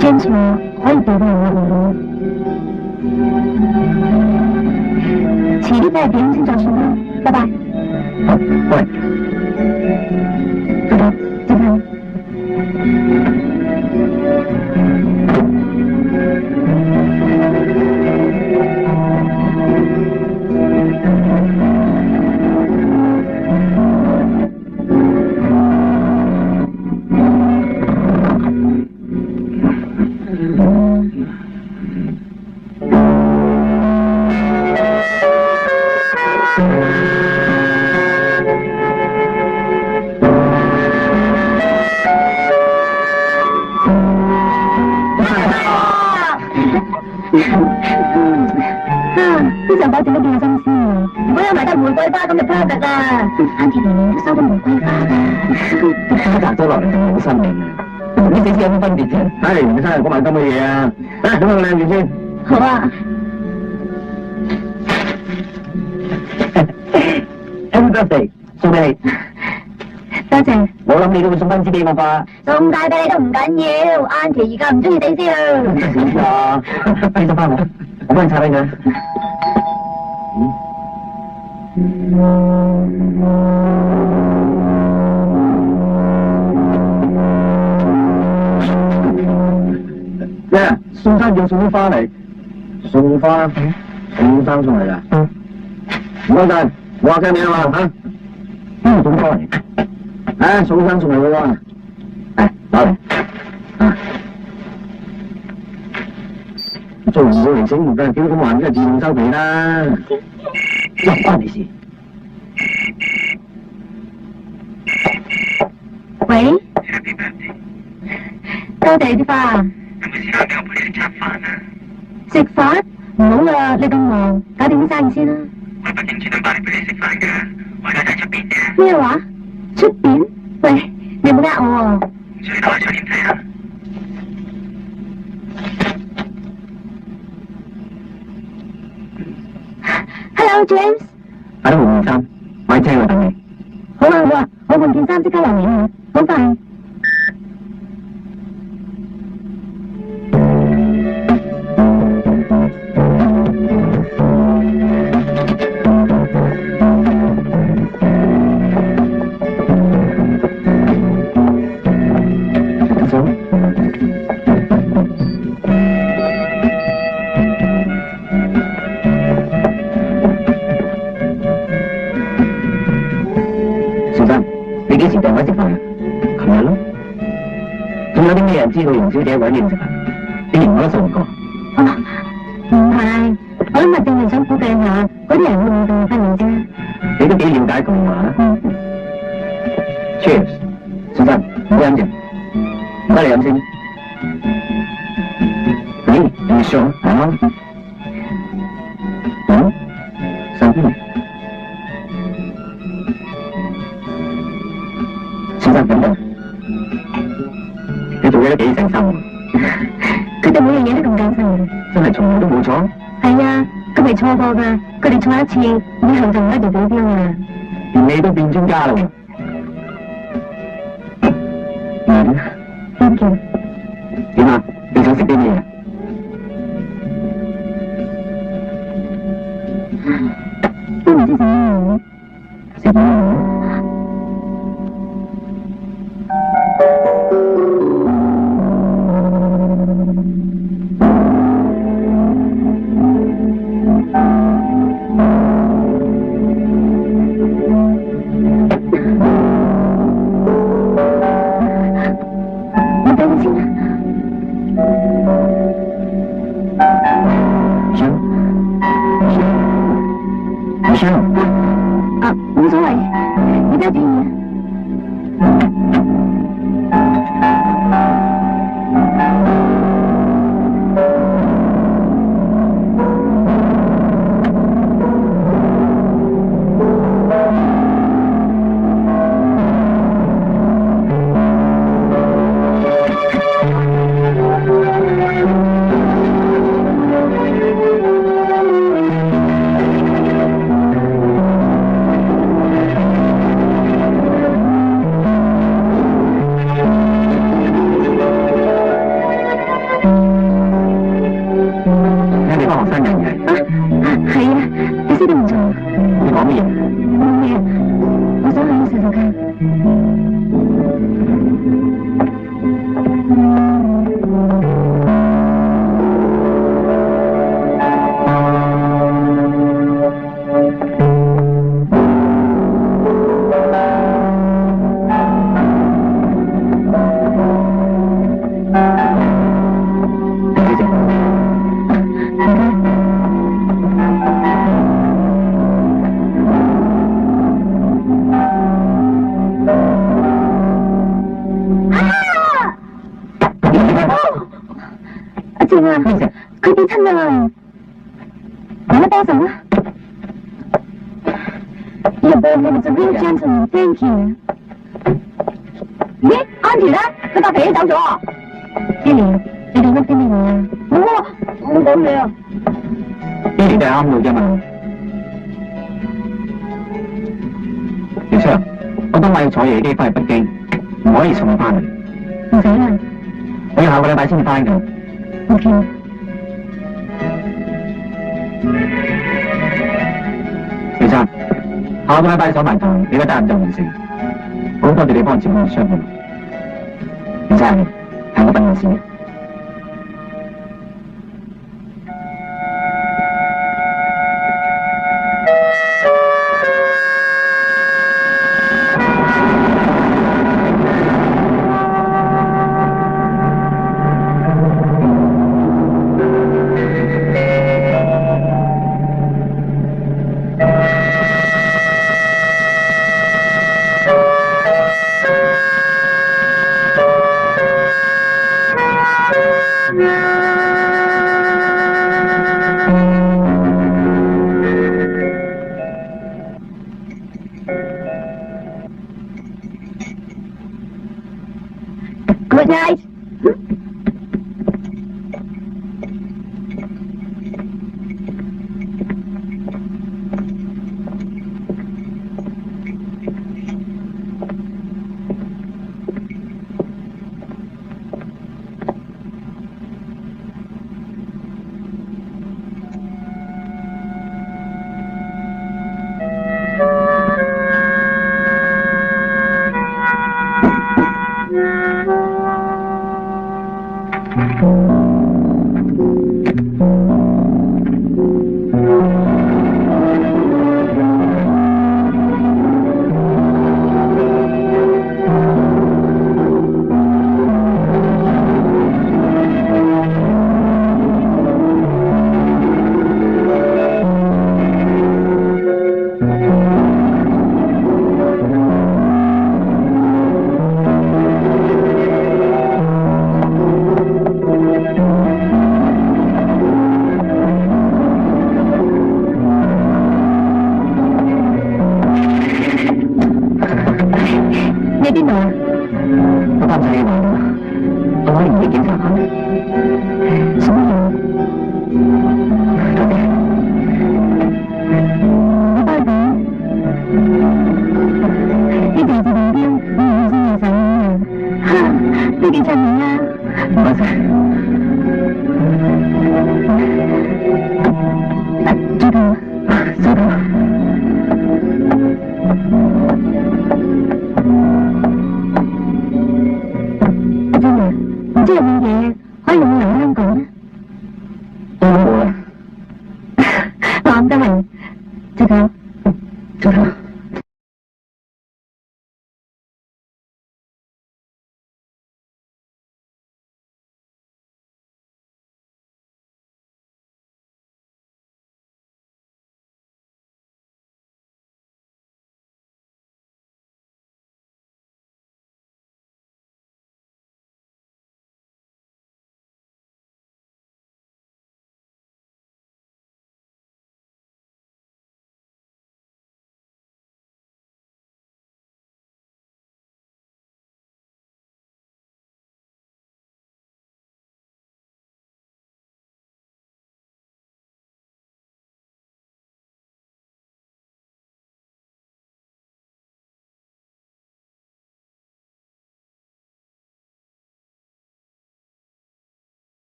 James 話可以俾到我換到，遲啲翻去點先再算啦。拜拜。好，喂，再見，再見。呢場保證都幾有心思啊！如果有埋得玫瑰花咁就 perfect 啦。Auntie 年年都收到玫瑰花㗎，啲花摘咗落嚟仲好新穎啊！同啲死屍有乜分別啫？唉，唔生日講埋咁嘅嘢啊！咁我靚住先。好啊。Happy birthday，送俾你。多謝。我諗你都會送翻支俾我吧？送大俾你都唔緊要 ，Auntie 而家唔中意死屍啊！俾咗翻我幫你插俾佢。咩？宋生要送啲花嚟，送花？宋生送嚟噶？唔該晒，我話聲名啊嘛嚇。邊度送花嚟？唉，宋生送嚟嘅喎。嚟攞嚟。做唔到嚟醒目嘅，點咁還？梗係自動收皮啦。又關你事？喂？多謝啲花。有冇時間俾我陪你食餐飯啊？食飯？唔好啦，你咁忙，搞掂啲生意先啦。我不定專登翻嚟俾你食飯㗎，我而家喺出邊嘅。咩話？出邊？喂，你有冇呃我啊？唔需要開出點睇啊？Hello James，快啲換件衫，我喺車度等你。好啊好啊，我換件衫即刻嚟啊，好快。你幾時訂位食飯啊？琴日咯。仲有啲咩人知道容小姐揾你食飯？你連我都信唔過。哦，唔係，我今日淨係想估計下嗰啲人會唔會同我分面啫。你都幾了解佢嘛？Cheers， 小生，唔好飲住，唔該你飲先。你上啊？上邊？小生點啊？你做嘢都幾誠心喎。佢哋每樣嘢都咁艱辛嘅，真係從來都冇錯。係啊，佢未錯過㗎，佢哋錯一次，以後就唔一定保鏢啊。連你都變專家啦喎。Thank you。點啊？你想食啲咩啊？都唔知食咩好，食咩好？行，没事。啊，无所谓，你不要介意。係啊，你識得唔錯。你講乜嘢？冇嘢，我想去洗手間。阿靜啊，佢跌親啊！我嚟幫手啊！Your boyfriend is a real gentleman, thank you。咦，安住咧？佢搭皮都走咗。Billy，你哋噏啲咩嘢啊？冇啊，我冇講嘢啊。Billy 都係啱路啫嘛。小卓，我當晚要坐夜機翻去北京，唔可以送我翻嚟。唔使啦，我要下個禮拜先至翻㗎。OK。其實下個禮拜上埋堂，你嘅責任就完成。好多謝你幫我照顧傷患。唔使，係我笨嘅事。Good night.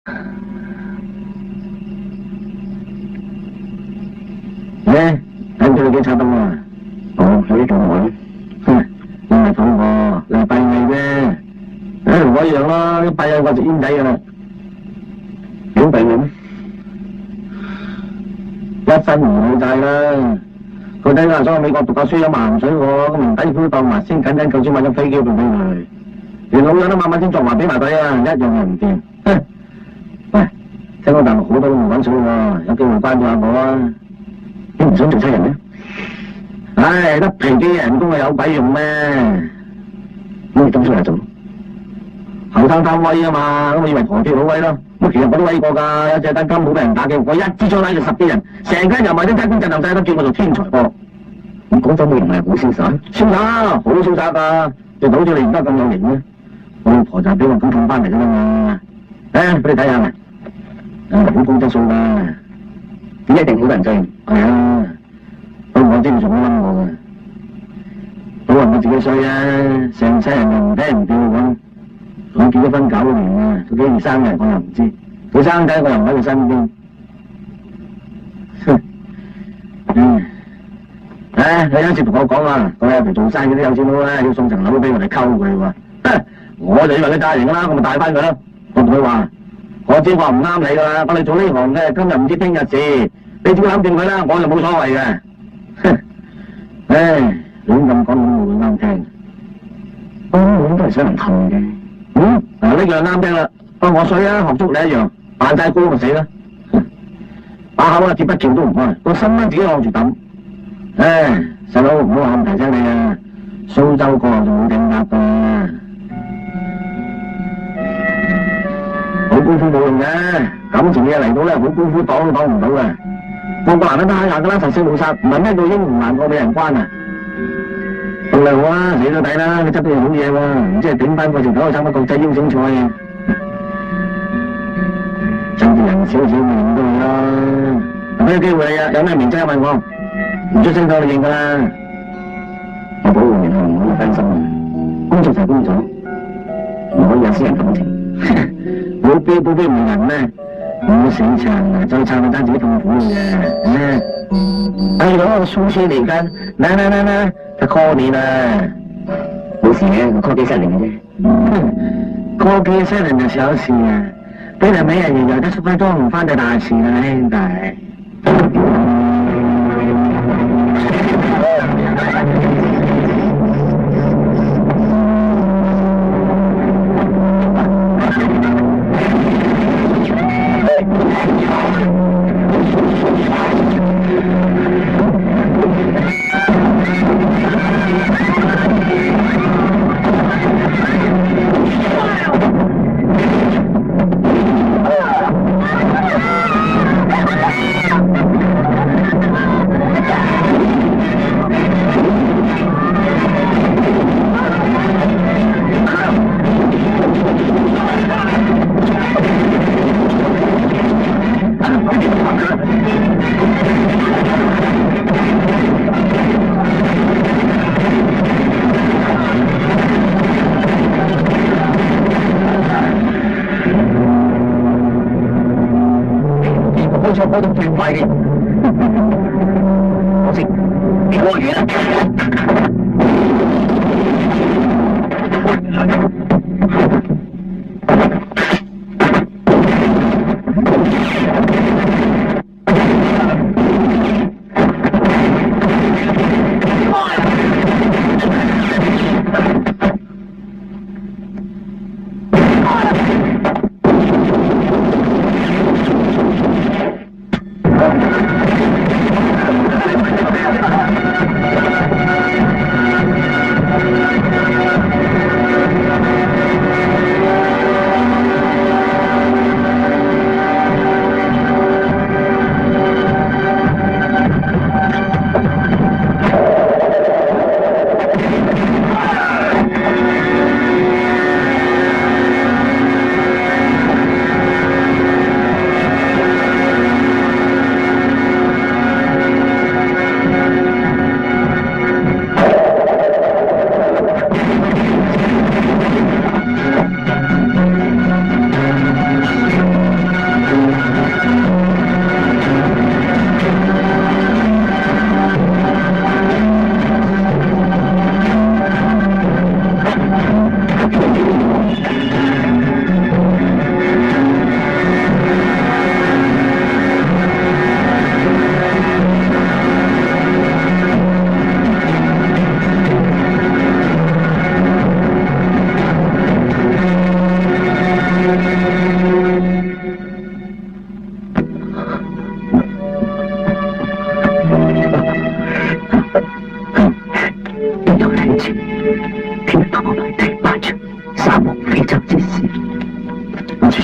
咧，睇唔到你幾差燈啊？哦，你仲揾？唔係肚餓，你係閉翳啫。同我一樣啦，啲閉翳我食煙仔噶啦。點閉翳咩？一分唔好債啦。佢睇下喺美國讀下書有萬水喎，咁唔底褲當埋先緊緊夠錢買張飛機票俾佢。連老友都晚晚先作埋俾埋佢啊，一樣又唔掂。喂，聽講大陸好多都唔揾水喎，有機會關注下我啊！你唔想做差人咩？唉，得皮幾人工啊，有鬼用咩？咁你咁出嚟做？後生貪威啊嘛，咁我以為台鐵好威咯。咁其實我都威過㗎，有隻單金冇俾人打嘅，我一支槍拉住10幾人，成間油麻地街工震流晒，都叫我做天才噃。咁廣州你唔係好瀟灑？瀟灑，好瀟灑㗎，就好似你而家咁有型咧。我老婆就係俾我咁氹翻嚟㗎嘛。俾你睇下咪，好高質素㗎。點一定好多人追？係啊，不過我知你仲啱我㗎。都話我自己衰啊，成世人又唔聽唔掉咁。我結咗婚9年啦，佢幾時生日我又唔知，佢生仔我又唔喺佢身邊。你有一次同我講啊，佢有條做生意啲有錢佬咧，要送層樓俾我哋溝佢喎。我就以為佢嫁人㗎啦，我咪帶翻佢咯。我同佢話：我知我唔啱你㗎啦，我哋做呢行嘅，今日唔知聽日事，你自己諗掂佢啦，我就冇所謂嘅。亂咁講都冇佢啱聽。我都係想人氹嘅。嗱呢樣啱聽啦，當我衰啊，學足你一樣，扮晒高咪死啦。把口啊，鐵筆橋都唔開，個心咧自己按住揼。細佬唔好話咁提醒你啊，蘇州過後就冇定答㗎。好功夫冇用嘅，感情嘢嚟到咧，好功夫擋都擋唔到嘅。個個男人都蝦硬㗎啦，實死冇殺，唔係咩叫英雄難過美人關啊！動力好啊，死都抵啦，佢執到好嘢喎，唔知係點翻個條狗去參加國際邀請賽啊！趁住人少少咪認到佢咯，俾個機會你啊，有咩面真係問我，唔出聲都你認㗎啦。我保護你唔可以分心啊，工作就係工作，唔可以有私人感情。保鏢唔係人咩？唔死撐啊，再撐就爭自己痛苦嘅。哎呦，蘇西嚟緊，嚟，他 call 你啦。冇事嘅，我 call 機失靈嘅啫。call 機失靈就小事啊，俾人美人形容得出分鐘唔翻就大事啦，兄弟。開到最快嘅，可惜過完啦。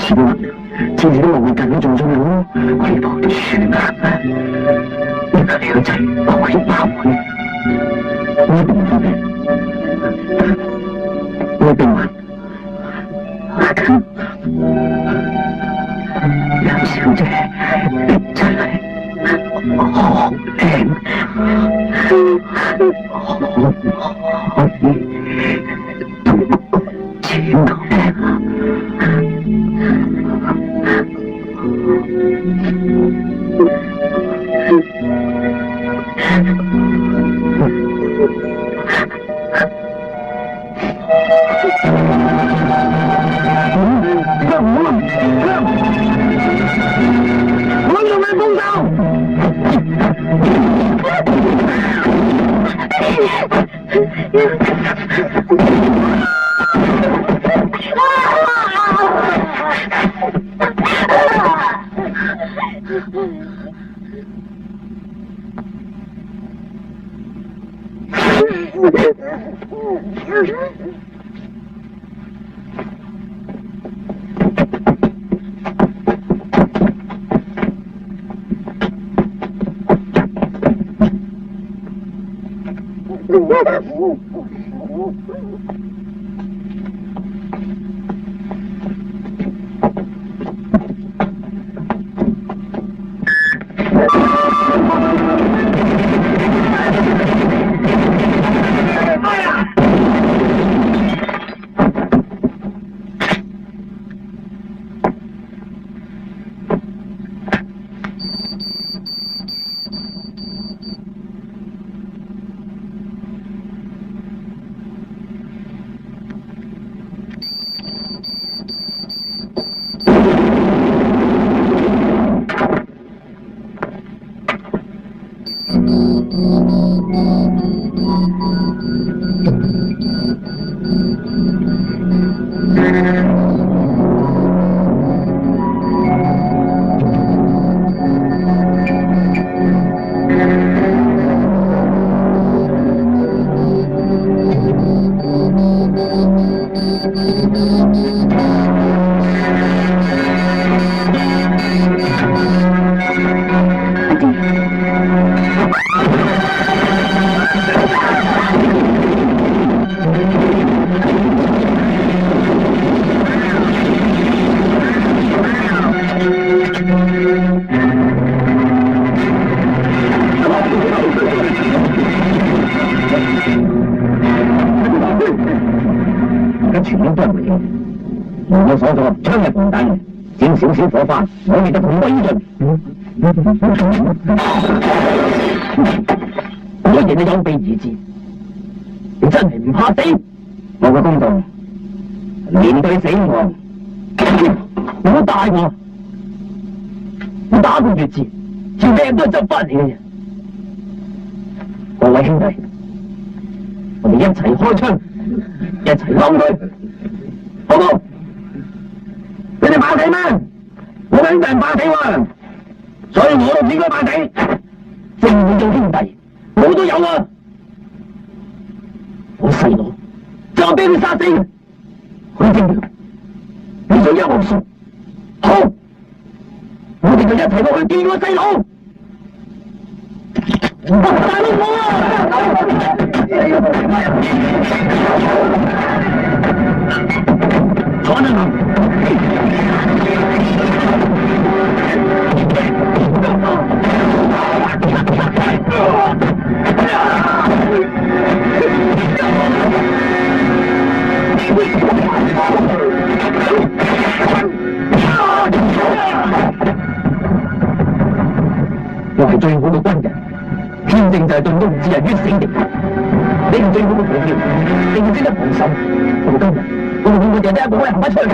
起了，自己都冇會緊做咗我，佢抱啲算啦。一個女仔抱起馬會，我明白嘅，我明白。阿根，梁小姐真係好靚，可以同我親個名啊！我用嚟幫手。全部都係回應。我鎖咗槍入紅彈，只要少少火花，我亦都同威盡。果然你有備而戰，你真係唔怕死。我嘅工作面對死亡，唔好大我。我打過越戰，條命都係執翻嚟嘅啫。各位兄弟，我哋一齊開槍，一齊冧佢，好冇？你哋怕死咩？我肯定怕死喎，所以我都應該怕死。正會做兄弟，我都有啊。我細佬就俾佢殺死嘅，許正良，你做一無數，好，我哋就一齊落去見我細佬。大佬我啊！坐得住。我係最好嘅軍人，天正就係盡都唔置人於死地。你係最好嘅保鏢，你唔識得防守。到今日，我哋每個人都一個可以行得出嚟。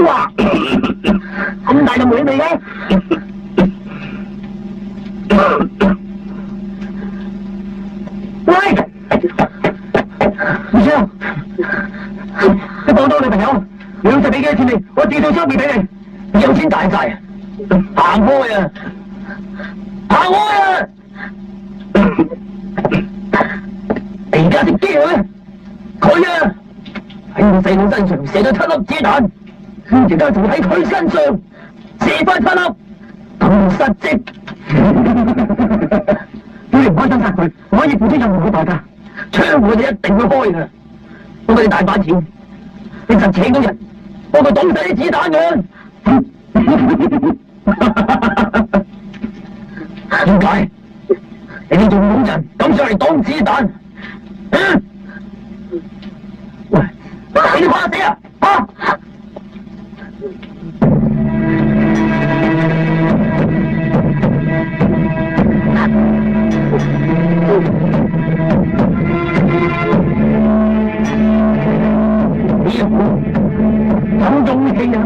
哇！咁大嘅妹味嘅，喂，唔少，你幫到女朋友，2隻俾幾多錢你？我自動收面俾你，有錢大晒，行開啊！行開啊！而家識機會，佢啊喺我細佬身上射咗7粒子彈。而家仲喺佢身上射翻7粒，咁失職。你唔開心殺佢，我可以付出任何代價，槍我哋一定會開㗎。我俾你大把錢，你就請到人幫佢擋晒啲子彈嘅。點解？你哋仲冇人敢上嚟擋子彈？喂，你怕死啊？啊！ PK 呀？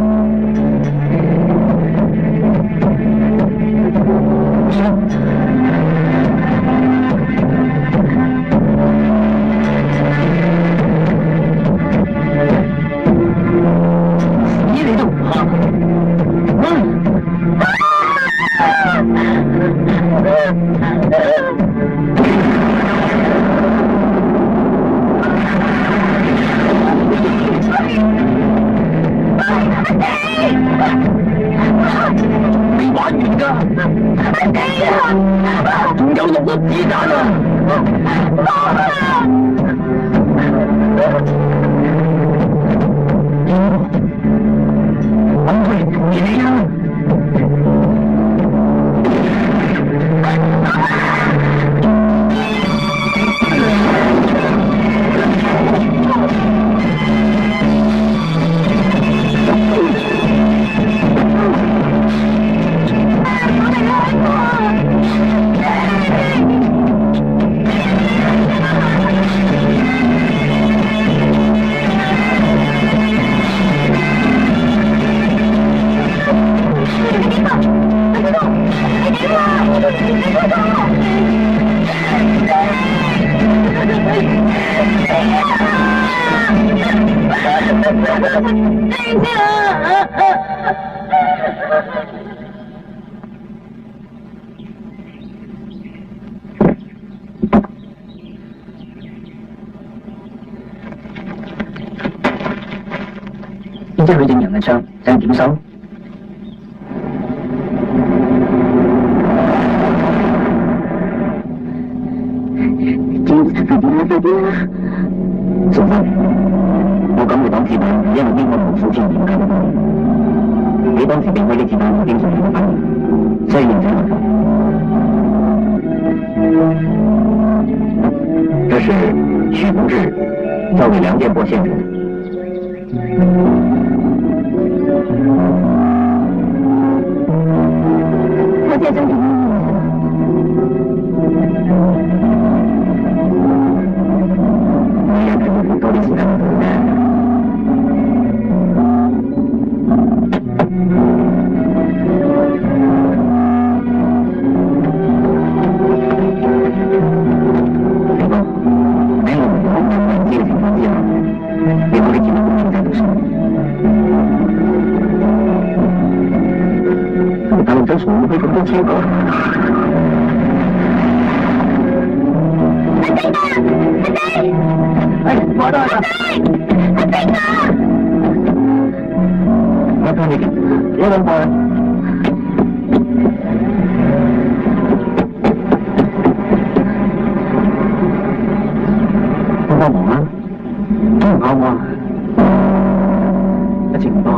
你得动啊！未玩完噶，仲有6粒子彈啊！揾佢嚟陪你啊！然之後佢正人嘅槍，想點收？快啲啦！小心，我咁嚟擋子彈，因為英國無數天嚴格嘅管理，你當時避開啲子彈，我經常有反應，所以認真來防。這是許同志交給梁建國先生的。我借張圖。多啲時間喺我們好難認知嘅情況之下，你可以見到個經濟度數。大陸仔從來冇咁多錢㗎。我都係啦。阿冰啊！我睇你幾兩個？幫幫忙啊！幫唔幫我啊？一次唔多。